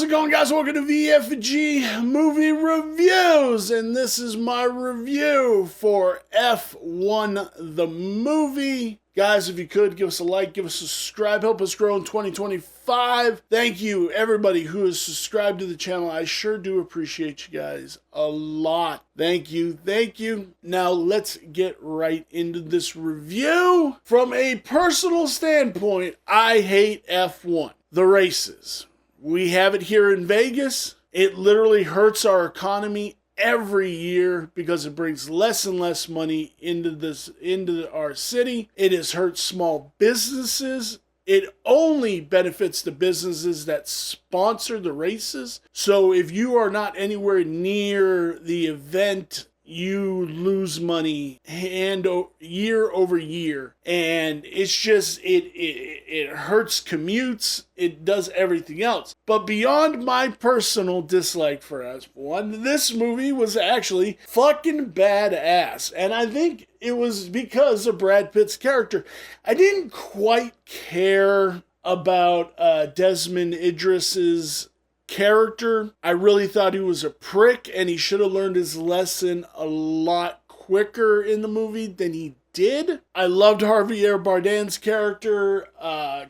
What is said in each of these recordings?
it going, guys? Welcome to VFG Movie Reviews, and this is my review for F1 the movie. Guys, if you could, give us a like, give us a subscribe, help us grow in 2025. Thank you, everybody who has subscribed to the channel. I sure do appreciate you guys a lot. Thank you, thank you. Now, let's get right into this review. From a personal standpoint, I hate F1. The races. We have it here in Vegas. It literally hurts our economy every year because it brings less and less money into our city. It has hurt small businesses. It only benefits the businesses that sponsor the races. So if you are not anywhere near the event, you lose money year over year, and it's just it hurts commutes. It does everything else. But beyond my personal dislike for F1, this movie was actually fucking badass, and I think it was because of Brad Pitt's character. I didn't quite care about Desmond Idris's character. I really thought he was a prick, and he should have learned his lesson a lot quicker in the movie than he did. I loved Javier Bardem's character,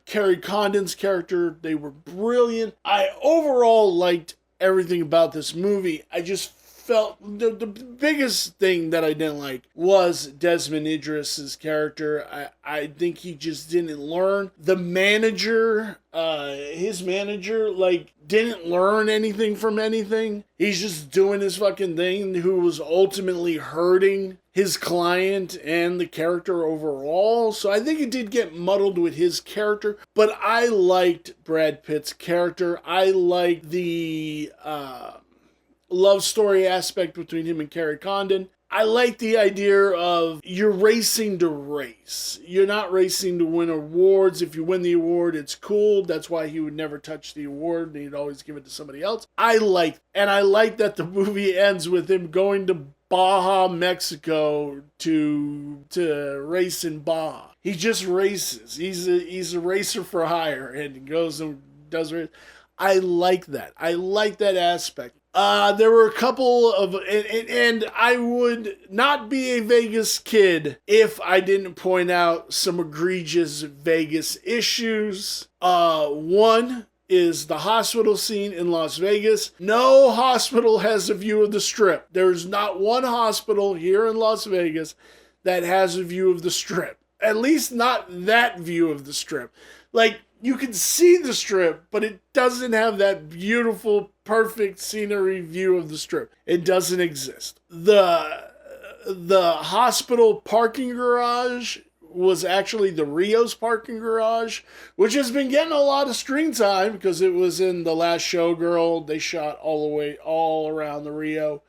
Kerry Condon's character. They were brilliant. I overall liked everything about this movie. I just felt the biggest thing that I didn't like was Desmond Idris's character. I think he just didn't learn. The manager, his manager, didn't learn anything from anything. He's just doing his fucking thing, who was ultimately hurting his client and the character overall. So I think it did get muddled with his character, but I liked Brad Pitt's character. I liked the love story aspect between him and Kerry Condon. I like the idea of you're racing to race. You're not racing to win awards. If you win the award, it's cool. That's why he would never touch the award, and he'd always give it to somebody else. I like that the movie ends with him going to Baja, Mexico to race in Baja. He just races. He's a racer for hire, and goes and does race. I like that. I like that aspect. There were a couple of, and I would not be a Vegas kid if I didn't point out some egregious Vegas issues. One is the hospital scene in Las Vegas. No hospital has a view of the Strip. There's not one hospital here in Las Vegas that has a view of the Strip. At least not that view of the Strip. You can see the Strip, but it doesn't have that beautiful, perfect scenery view of the Strip. It doesn't exist. The hospital parking garage was actually the Rio's parking garage, which has been getting a lot of screen time because it was in The Last Showgirl. They shot all around the Rio.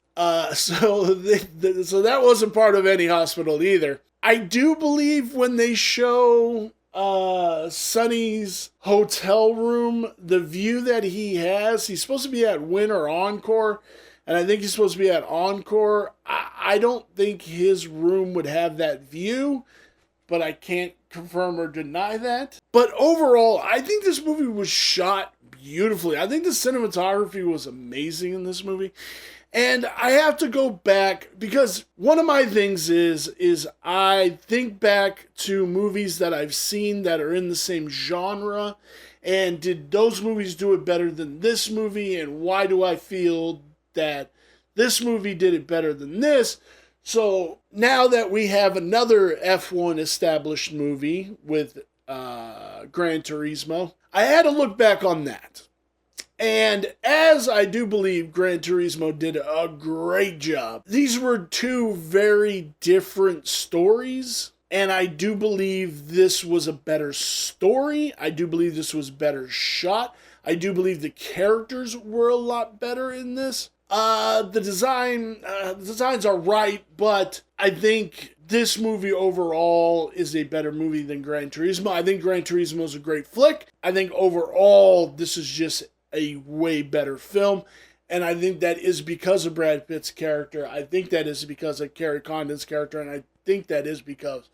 So that wasn't part of any hospital either. I do believe when they show Sonny's hotel room, the view that he's supposed to be at Win or Encore, and I think he's supposed to be at Encore. I don't think his room would have that view, but I can't confirm or deny that. But overall, I think this movie was shot beautifully. I think the cinematography was amazing in this movie. And I have to go back because one of my things is I think back to movies that I've seen that are in the same genre, and did those movies do it better than this movie, and why do I feel that this movie did it better than this? So now that we have another F1 established movie with Gran Turismo, I had to look back on that. And as I do believe Gran Turismo did a great job, these were two very different stories, and I do believe this was a better story. I do believe this was better shot. I do believe the characters were a lot better in this. The designs are right, but I think this movie overall is a better movie than Gran Turismo. I think Gran Turismo is a great flick. I think overall this is just a way better film, and I think that is because of Brad Pitt's character. I think that is because of Kerry Condon's character, and I think that is because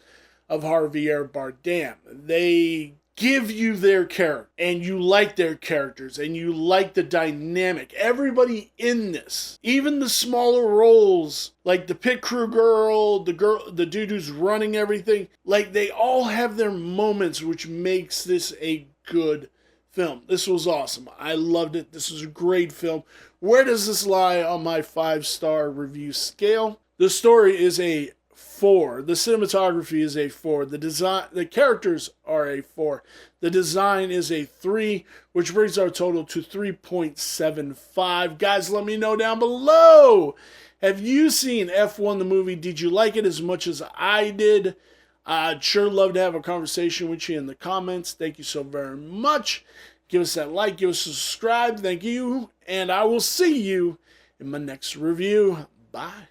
of Javier Bardem. They give you their character, and you like their characters, and you like the dynamic. Everybody in this, even the smaller roles, like the pit crew girl, the dude who's running everything, like they all have their moments, which makes this a good film. This was awesome. I loved it. This was a great film. Where does this lie on my 5-star review scale? The story is a 4. The cinematography is a 4. The characters are a 4. The design is a 3, which brings our total to 3.75. Guys, let me know down below. Have you seen F1 the movie? Did you like it as much as I did? I'd sure love to have a conversation with you in the comments. Thank you so very much. Give us that like, give us a subscribe. Thank you. And I will see you in my next review. Bye.